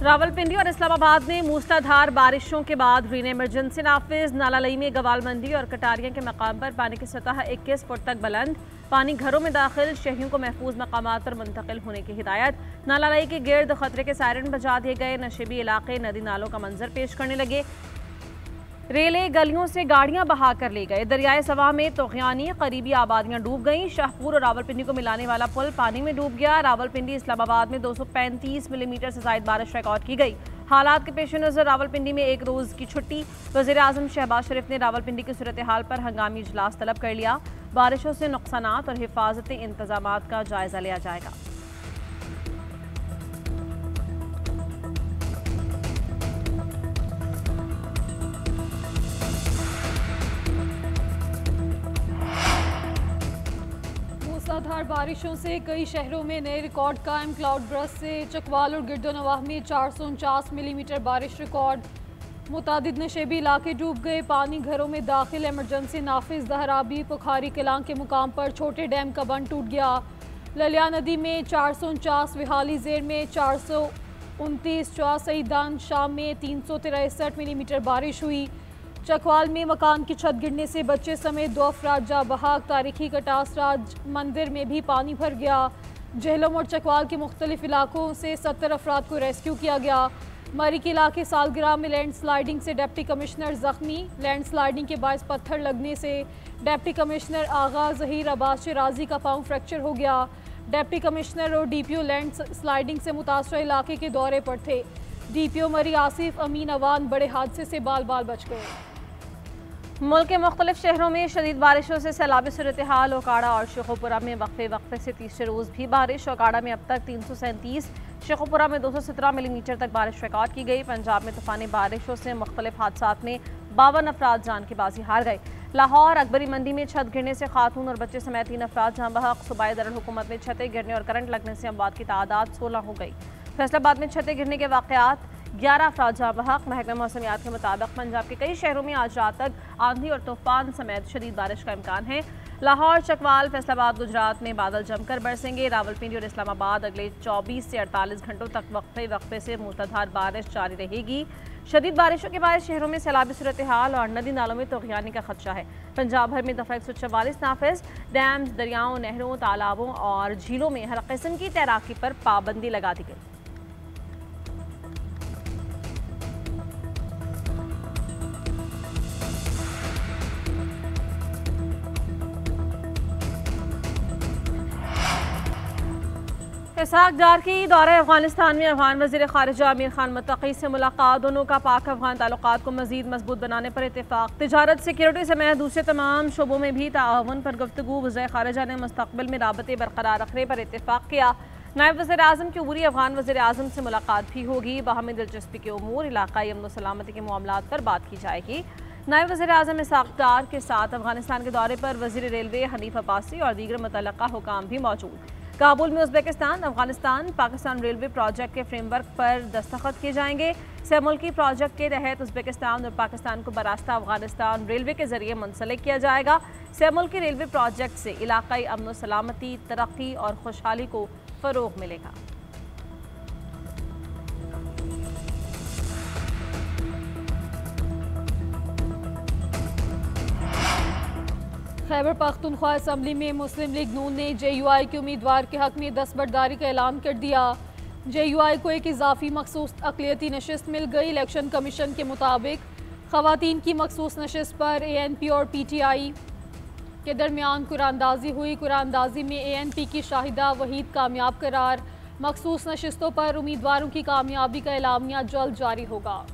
रावलपिंडी और इस्लामाबाद में मूसलाधार बारिशों के बाद ग्रीन इमरजेंसी नाफिज। नालालई में गवालमंदी और कटारिया के मकाम पर पानी की सतह 21 फुट तक बुलंद। पानी घरों में दाखिल, शहरियों को महफूज मकामात पर मुंतकिल होने की हिदायत। नालालई के गिर्द खतरे के सायरन बजा दिए गए। नशेबी इलाके नदी नालों का मंजर पेश करने लगे। रेले गलियों से गाड़ियां बहा कर ले गए। दरियाए सवा में तोगयानी, करीबी आबादियां डूब गईं। शाहपुर और रावलपिंडी को मिलाने वाला पुल पानी में डूब गया। रावलपिंडी इस्लामाबाद में 235 मिलीमीटर से ज्यादा बारिश रिकॉर्ड की गई। हालात के पेश नज़र रावलपिंडी में एक रोज की छुट्टी। वज़ीर आज़म शहबाज शरीफ ने रावलपिंडी की सूरत हाल पर हंगामी इजलास तलब कर लिया। बारिशों से नुकसानात और हिफाजती इंतजामात का जायजा लिया जाएगा। मूसलाधार बारिशों से कई शहरों में नए रिकॉर्ड कायम। क्लाउड बर्स्ट से चकवाल और गिरदोनवाह में 449 मिलीमीटर बारिश रिकॉर्ड। मुतादिद नशेबी इलाके डूब गए। पानी घरों में दाखिल। इमरजेंसी नाफिज। दहराबी पुखारी किलां के मुकाम पर छोटे डैम का बंद टूट गया। ललिया नदी में 449, विहाली जेर में 429, शाह सईदान शाम में 363 मिलीमीटर बारिश हुई। चकवाल में मकान की छत गिरने से बच्चे समेत 2 अफराद जा बहाक। तारीखी कटास राज मंदिर में भी पानी भर गया। जहलम और चकवाल के मुख्तलिफ इलाकों से 70 अफराद को रेस्क्यू किया गया। मरी के इलाके सालगिरह में लैंड स्लाइडिंग से डिप्टी कमिश्नर जख्मी। लैंड स्लाइडिंग के बायस पत्थर लगने से डिप्टी कमिश्नर आगा जहीर अब्बास शिराजी का पाँव फ्रैक्चर हो गया। डिप्टी कमिश्नर और DPO लैंड स्लाइडिंग से मुतासर इलाके के दौरे पर थे। DPO मरी आसिफ अमीन अवान बड़े हादसे से बाल बाल बच गए। मुल्क के मुख्तलिफ शहरों में शदीद बारिशों से सैलाबी सूरत हाल। ओकाड़ा और शेखुपुरा में वक्फे से तीसरे रोज़ भी बारिश। ओकाड़ा में अब तक 337, शेखुपुरा में 217 मिलीमीटर तक बारिश रिकॉर्ड की गई। पंजाब में तूफानी बारिशों से मुख्तलिफ हादसात में 52 अफराद जान की बाजी हार गए। लाहौर अकबरी मंडी में छत गिरने से खातून और बच्चे समेत 3 अफराद जाँ बहक। सूबाई दारुल-हुकूमत में छतें गिरने और करंट लगने से अमवात की तादाद 16 हो गई। फैसलाबाद में छतें गिरने के वाक़यात 11 अफराद जाँ बहक। महकमे मौसमियात के मुताबिक पंजाब के कई शहरों में आज रात तक आंधी और तूफान समेत शदीद बारिश का इम्कान है। लाहौर, चकवाल, फैसलाबाद, गुजरात में बादल जमकर बरसेंगे। रावलपिंडी और इस्लामाबाद अगले 24 से 48 घंटों तक वक्फे से मूसलाधार बारिश जारी रहेगी। शदीद बारिशों के बाद शहरों में सैलाबी सूरत हाल और नदी नालों में तोगयानी का खदशा है। पंजाब भर में दफ़ा 144 नाफिज। डैम्स, दरियाओं, नहरों, तालाबों और झीलों में हर किस्म की तैराकी पर पाबंदी लगा दी गई। इसहाक डार की दौरा अफगानिस्तान में अफगान वज़ीर ख़ारिजा अमीर खान मुत्तकी से मुलाकात। दोनों का पाक अफगान ताल्लुकात को मज़ीद मजबूत बनाने पर इत्तेफाक। तिजारत, सिक्योरिटी समेत दूसरे तमाम शोबों में भी ताअवुन पर गुफ्तगू। वज़ीर ख़ारिजा ने मुस्तक़बिल में राबते बरकरार रखने पर इत्तेफाक किया। नायब वज़ीर आज़म की अबूरी अफगान वज़ीर आज़म से मुलाकात भी होगी। बाहमी दिलचस्पी के उमूर, इलाक़ाई अमन व सलामती के मामलात पर बात की जाएगी। नायब वज़ीर आज़म इसहाक डार के साथ अफगानिस्तान के दौरे पर वज़ीर रेलवे हनीफ अब्बासी और दीगर मुतल्लका हुकाम भी मौजूद। काबुल में Uzbekistan Afghanistan Pakistan railway project के फ्रेमवर्क पर दस्तखत किए जाएंगे। सहमुल्की प्रोजेक्ट के तहत उज़्बेकिस्तान और पाकिस्तान को बरास्ता अफगानिस्तान रेलवे के जरिए मुंसलिक किया जाएगा। सहमुल्की रेलवे प्रोजेक्ट से इलाकाई अमन व सलामती, तरक्की और खुशहाली को फ़रोग़ मिलेगा। खैबर पख्तूनख्वा असम्बली में मुस्लिम लीग नून ने JUI के उम्मीदवार के हक में दस्तबरदारी का ऐलान कर दिया। JUI को एक इजाफी मखसूस अक़लियती नशिस्त मिल गई। इलेक्शन कमीशन के मुताबिक ख़वातीन की मखसूस नशिस्त पर ANP और PTI के दरमियान कुरानंदाजी हुई। कुरानंदाजी में ANP की शाहिदा वहीद कामयाब करार। मखसूस नशिस्तों पर उम्मीदवारों की कामयाबी का एलामिया जल्द जारी होगा।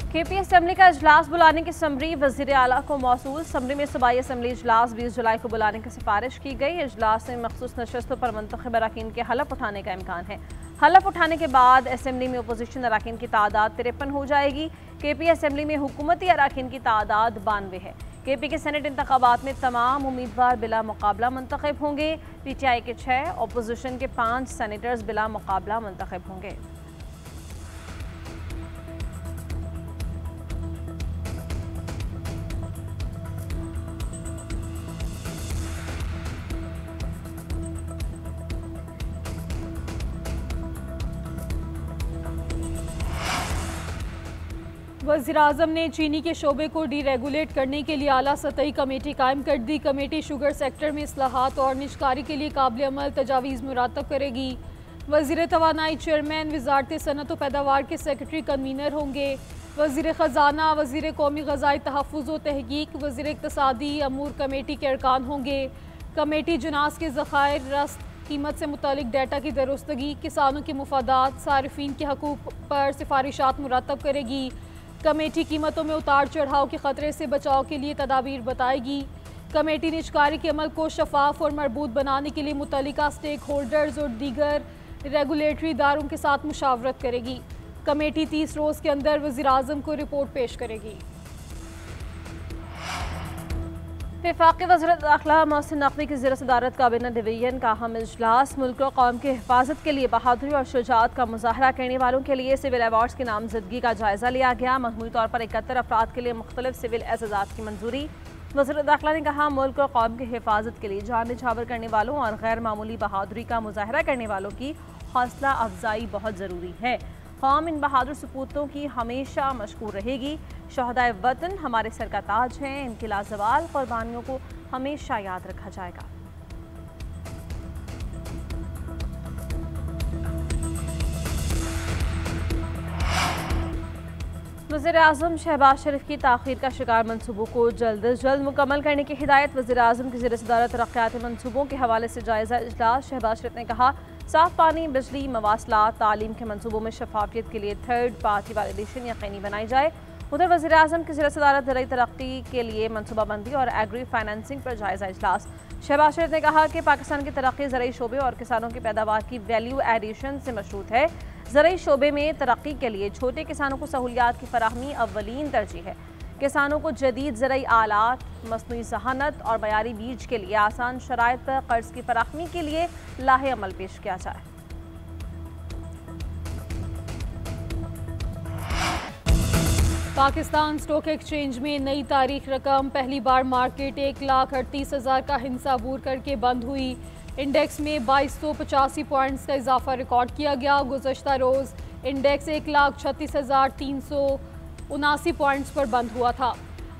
KP असम्बली का इजलास बुलाने की समरी वज़ीर आला को मौसूल। समरी में सूबाई असम्बली इजलास 20 जुलाई को बुलाने की सिफारिश की गई। इजलास में मखसूस नशस्तों पर मुंतखब अरकान के हलफ उठाने का इम्कान है। हलफ उठाने के बाद असम्बली में अपोजिशन अरकान की तादाद 53 हो जाएगी। KP असम्बली में हुकूमती अरकान की तादाद 92 है। KP के सेनेट इंतखाबात में तमाम उम्मीदवार बिला मुकाबला मुंतखब होंगे। PTI के 6, अपोजिशन के 5 सेनेटर्स बिला मुकाबला मुंतखब होंगे। वज़ीर-ए-आज़म ने चीनी के शोबे को डीरेगुलेट करने के लिए आला सतही कमेटी कायम कर दी। कमेटी शुगर सेक्टर में इस्लाहात और निजकारी के लिए काबिल अमल तजावीज़ मुरातब करेगी। वज़ीर तवानाई चेयरमैन वज़ारत सनअत व पैदावार के सेक्रेटरी कन्वीनर होंगे। वज़ीर ख़जाना, वज़ीर कौमी ग़ज़ाई तहफ़्फ़ुज़ व तहक़ीक़, वज़ीर इक़्तिसादी अमूर कमेटी के अरकान होंगे। कमेटी जनास के ज़ख़ायर, रस्त, कीमत से मुतालिक डाटा की दुरुस्तगी, किसानों के मुफादात, सारिफीन के हकूक़ पर सिफारिशात मुरतब करेगी। कमेटी कीमतों में उतार चढ़ाव के ख़तरे से बचाव के लिए तदाबीर बताएगी। कमेटी निजकारी के अमल को शफाफ और मरबूत बनाने के लिए मुतल्लिका स्टेक होल्डर्स और दीगर रेगुलेटरी इदारों के साथ मुशावरत करेगी। कमेटी 30 रोज़ के अंदर वज़ीर-ए-आज़म को रिपोर्ट पेश करेगी। वफाक़ी वज़ीर दाखिला मोहसिन नकवी की ज़ेर सदारत काबीना डिवीजन का अहम इजलास मुल्क और कौम की हिफाजत के लिए बहादुरी और शुजाअत का मुजाहरा करने वालों के लिए सिविल अवार्ड्स की नामजदगी का जायज़ा लिया गया। मजमूई तौर पर 71 अफराद के लिए मुख्तलिफ सिविल एज़ाज़ात की मंजूरी। वज़ीर दाखिला ने कहा, मुल्क और कौम की हिफाजत के लिए जान निछावर करने वालों और गैर मामूली बहादुरी का मुजाहरा करने वालों की हौसला अफजाई बहुत ज़रूरी है। कौम इन बहादुर सपूतों की हमेशा मशकूर रहेगी। शहदाए वतन हमारे सर का ताज हैं, इनकी लाजवाल कुर्बानियों को हमेशा याद रखा जाएगा। वज़ीर-ए-आज़म शहबाज शरीफ की ताख़ीर का शिकार मनसूबों को जल्द अज जल्द मुकम्मल करने की हिदायत। वज़ीर-ए-आज़म की ज़ेर सदारत तरक्याती मनसूबों के हवाले से जायज़ा इजलास। शहबाज शरीफ ने कहा, साफ पानी, बिजली, मवासलात, तालीम के मनसूबों में शफाफियत के लिए थर्ड पार्टी वैलिडेशन यकीनी बनाई जाए। उधर वज़ीर-ए-आज़म की ज़ेर सदारत ज़राई तरक्की के लिए मनसूबाबंदी और एग्री फाइनेंसिंग पर जायज़ा इजलास। शहबाज शरीफ ने कहा कि पाकिस्तान की तरक्की ज़राई शोबे और किसानों की पैदावार की वैल्यू एडिशन से मशरूत है। ज़राई शोबे में तरक्की के लिए छोटे किसानों को सहूलियात की फराहमी अव्वलीन तरजीह है। किसानों को जदीद ज़राई आलात, मसनूई ज़हानत और बयारी बीज के लिए आसान शराइत पर कर्ज की फराहमी के लिए लाहे अमल पेश किया जाए। पाकिस्तान स्टॉक एक्सचेंज में नई तारीख रकम पहली बार मार्केट 1,38,000 का हिस्सा अबूर करके बंद हुई। इंडेक्स में 2285 पॉइंट्स का इजाफा रिकॉर्ड किया गया। गुज़श्ता रोज़ इंडेक्स 1,36,379 पॉइंट्स पर बंद हुआ था।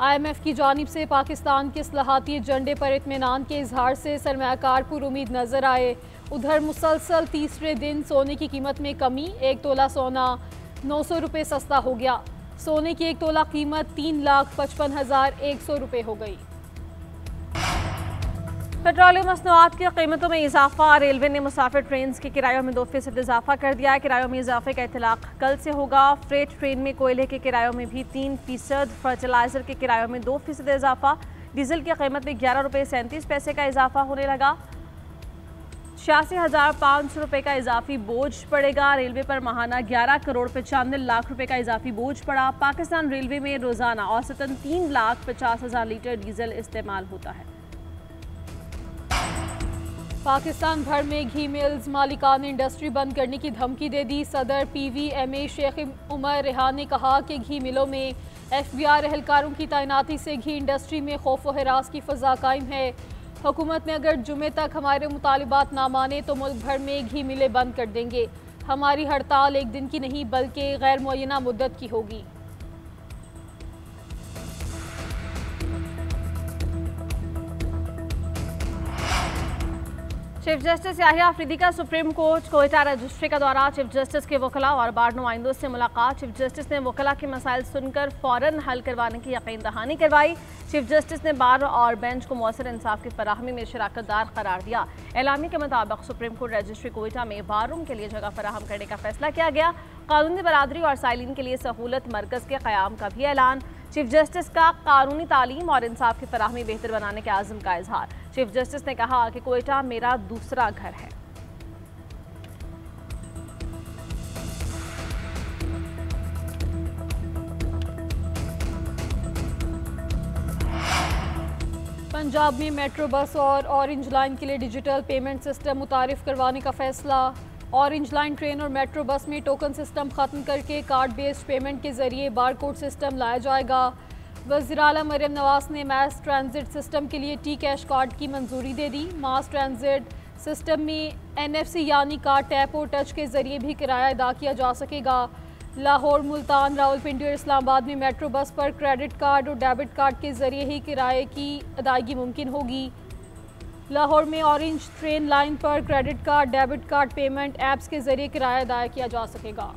IMF की जानिब से पाकिस्तान के इस्लाहाती एजेंडे पर इत्मीनान के इजहार से सरमायाकार पुरुमीद नजर आए। उधर मुसलसल तीसरे दिन सोने की कीमत में कमी, 1 तोला सोना 900 रुपये सस्ता हो गया। सोने की 1 तोला कीमत 3,55,100 रुपये हो गई। पेट्रोलियम मसनूआत की कीमतों में इजाफा। रेलवे ने मुसाफिर ट्रेन के किरायों में 2% इजाफा कर दिया है। किरायों में इजाफे का इतलाक कल से होगा। फ्रेट ट्रेन में कोयले के किरायों में भी 3%, फर्टिलाइजर के किरायों में 2% इजाफा। डीजल की कीमत में 11 रुपये 37 पैसे का इजाफा होने लगा। 86,500 रुपये का इजाफी बोझ पड़ेगा। रेलवे पर माहाना 11 करोड़ 95 लाख रुपए का इजाफी बोझ पड़ा। पाकिस्तान रेलवे में रोजाना औसतन 3,50,000 लीटर डीजल इस्तेमाल होता है। पाकिस्तान भर में घी मिल्स मालिकान ने इंडस्ट्री बंद करने की धमकी दे दी। सदर PVMA शेख उमर रेहान ने कहा कि घी मिलों में FBR एहलकारों की तैनाती से घी इंडस्ट्री में खौफ व हिरास की फ़ज़ा कायम है। हुकूमत ने अगर जुमे तक हमारे मुतालिबात ना माने तो मुल्क भर में घी मिलें बंद कर देंगे। हमारी हड़ताल एक दिन की नहीं बल्कि गैर मुअय्यना मुद्दत की होगी। चीफ जस्टिस याहिया अफरीदी का सुप्रीम कोर्ट कोयटा रजिस्ट्री का दौरा। चीफ जस्टिस के वकला और बार नुमाइंदों से मुलाकात। चीफ जस्टिस ने वकला के मसाइल सुनकर फौरन हल करवाने की यकीन दहानी करवाई। चीफ जस्टिस ने बार और बेंच को मौसर इंसाफ की फराहमी में शराकतदार करार दिया। एलामी के मुताबिक सुप्रीम कोर्ट रजिस्ट्री कोयटा में बार रूम के लिए जगह फराहम करने का फैसला किया गया। कानूनी बरादरी और साइलिन के लिए सहूलत मरकज़ के क़याम का भी ऐलान। चीफ जस्टिस का कानूनी तालीम और इंसाफ की फराहमी बेहतर बनाने के आज़म का इजहार। चीफ जस्टिस ने कहा कि कोयटा मेरा दूसरा घर है। पंजाब में मेट्रो बस और ऑरेंज लाइन के लिए डिजिटल पेमेंट सिस्टम मुतारिफ करवाने का फैसला। ऑरेंज लाइन ट्रेन और मेट्रो बस में टोकन सिस्टम ख़त्म करके कार्ड बेस्ड पेमेंट के जरिए बारकोड सिस्टम लाया जाएगा। वज़ीर आला मरियम नवाज ने मास ट्रांजिट सिस्टम के लिए टी कैश कार्ड की मंजूरी दे दी। मास ट्रांजिट सिस्टम में NFC यानी कार्ड टैप और टच के जरिए भी किराया अदा किया जा सकेगा। लाहौर, मुल्तान, रावलपिंडी और इस्लामाबाद में मेट्रो बस पर क्रेडिट कार्ड और डेबिट कार्ड के जरिए ही किराए की अदायगी मुमकिन होगी। लाहौर में ऑरेंज ट्रेन लाइन पर credit card, debit card payment apps के जरिए किराया अदा किया जा सकेगा।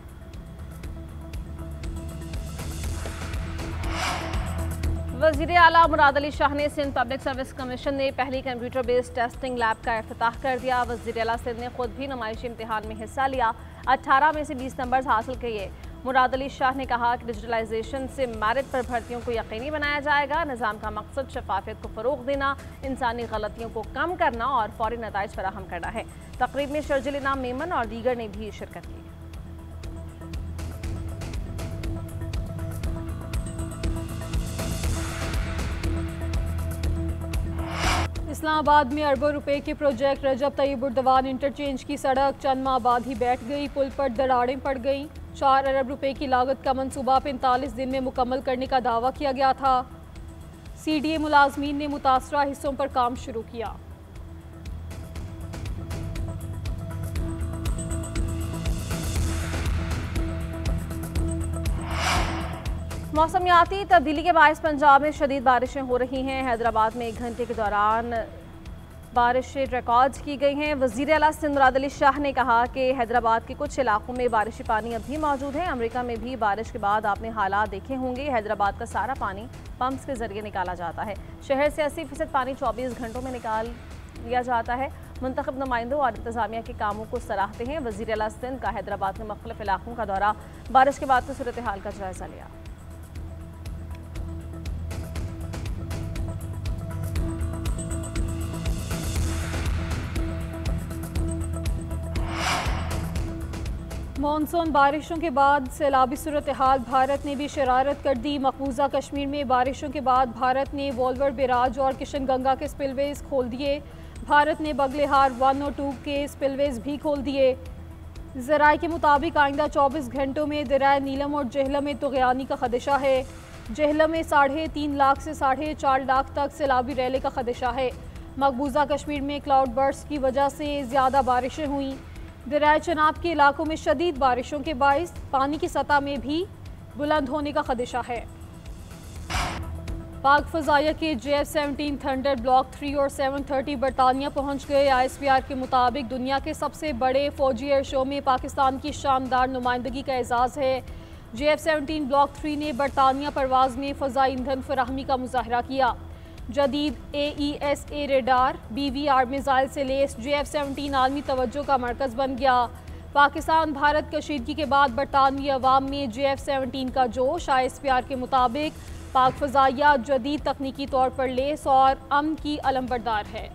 वज़ीर आला मुराद अली शाह ने सिंध पब्लिक सर्विस कमीशन ने पहली कंप्यूटर बेस्ड टेस्टिंग लैब का इफ्तिताह कर दिया। वज़ीर आला सिंध ने खुद भी नुमाइशी इम्तिहान में हिस्सा लिया, 18 में से 20 नंबर हासिल किए। मुराद अली शाह ने कहा कि डिजिटलाइजेशन से मेरिट पर भर्तियों को यकीनी बनाया जाएगा। निज़ाम का मकसद शफाफियत को फ़रोग़ देना, इंसानी गलतियों को कम करना और फौरी नताइज फराहम करना है। तकरीब में शर्जिल इनाम मेमन और दीगर ने भी शिरकत की। इस्लामाबाद में अरबों रुपए के प्रोजेक्ट रजब तैयब उर्दवान इंटरचेंज की सड़क चंद माह बाद ही बैठ गई। पुल पर दरारें पड़ गईं। 4 अरब रुपए की लागत का मंसूबा 45 दिन में मुकम्मल करने का दावा किया गया था। CDA मुलाजमीन ने मुतासरा हिस्सों पर काम शुरू किया। मौसमियाती तब्दीली के बायस पंजाब में शदीद बारिशें हो रही हैं। हैदराबाद में 1 घंटे के दौरान बारिशें रिकॉर्ड की गई हैं। वज़ीर आला सिंध मुराद अली शाह ने कहा कि हैदराबाद के कुछ इलाकों में बारिशी पानी अब भी मौजूद है। अमेरिका में भी बारिश के बाद आपने हालात देखे होंगे। हैदराबाद का सारा पानी पंप्स के जरिए निकाला जाता है। शहर से 80% पानी 24 घंटों में निकाल लिया जाता है। मुंतखब नुमाइंदों और इंतजामिया के कामों को सराहते हैं। वज़ीर आला सिंध का हैदराबाद में मुख्तलिफ इलाकों का दौरा, बारिश के बाद की सूरत हाल का जायजा लिया। मानसून बारिशों के बाद सैलाबी सूरत हाल, भारत ने भी शरारत कर दी। मकबूजा कश्मीर में बारिशों के बाद भारत ने वोल्वर बैराज और किशनगंगा के स्पिलवेज खोल दिए। भारत ने बगलेहार 1 और 2 के स्पिलवेज भी खोल दिए। ज़राए के मुताबिक आइंदा 24 घंटों में दरियाए नीलम और जेहलम में तुग़यानी का खदशा है। जेहलम में 3.5 लाख से 4.5 लाख तक सैलाबी रैले का खदशा है। मकबूजा कश्मीर में क्लाउड बर्स्ट की वजह से ज़्यादा बारिशें हुई। दरियाए चनाब के इलाकों में शदीद बारिशों के बाइस पानी की सतह में भी बुलंद होने का खदशा है। पाक फ़ज़ाइया के JF-17 थंडर ब्लॉक 3 और 730 बरतानिया पहुंच गए। ISPR के मुताबिक दुनिया के सबसे बड़े फौजी एयर शो में पाकिस्तान की शानदार नुमाइंदगी का एजाज़ है। JF-17 ब्लॉक 3 ने बरतानिया परवाज में फ़ज़ाई ईंधन फराहमी का मुजाहरा किया। जदीद AESA रेडार, BVR मिसाइल से लेस JF-17 आलमी तवज्जो का मरकज़ बन गया। पाकिस्तान भारत कशीदगी के बाद बरतानवी अवाम में JF-17 का जोश। ISPR के मुताबिक पाक फ़ज़ाइया जदीद तकनीकी तौर पर लेस और अमन की अलमबरदार है।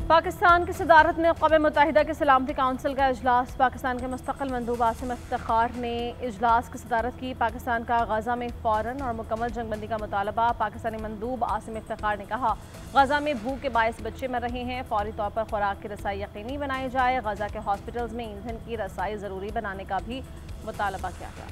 पाकिस्तान की सदारत में क़ौम मुत्तहिदा के सलामती काउंसिल का इजलास। पाकिस्तान के मुस्तक़िल मंदूब आसिम इफ्तिखार ने इजलास की सदारत की। पाकिस्तान का गज़ा में फ़ौरन और मुकम्मल जंगबंदी का मुतालबा। पाकिस्तानी मंदूब आसिम इफ्तिखार ने कहा, गज़ा में भूख के बायस बच्चे मर रहे हैं, फौरी तौर पर खुराक की रसाई यकीनी बनाई जाए। गज़ा के हॉस्पिटल्स में ईंधन की रसाई ज़रूरी बनाने का भी मुतालबा किया गया।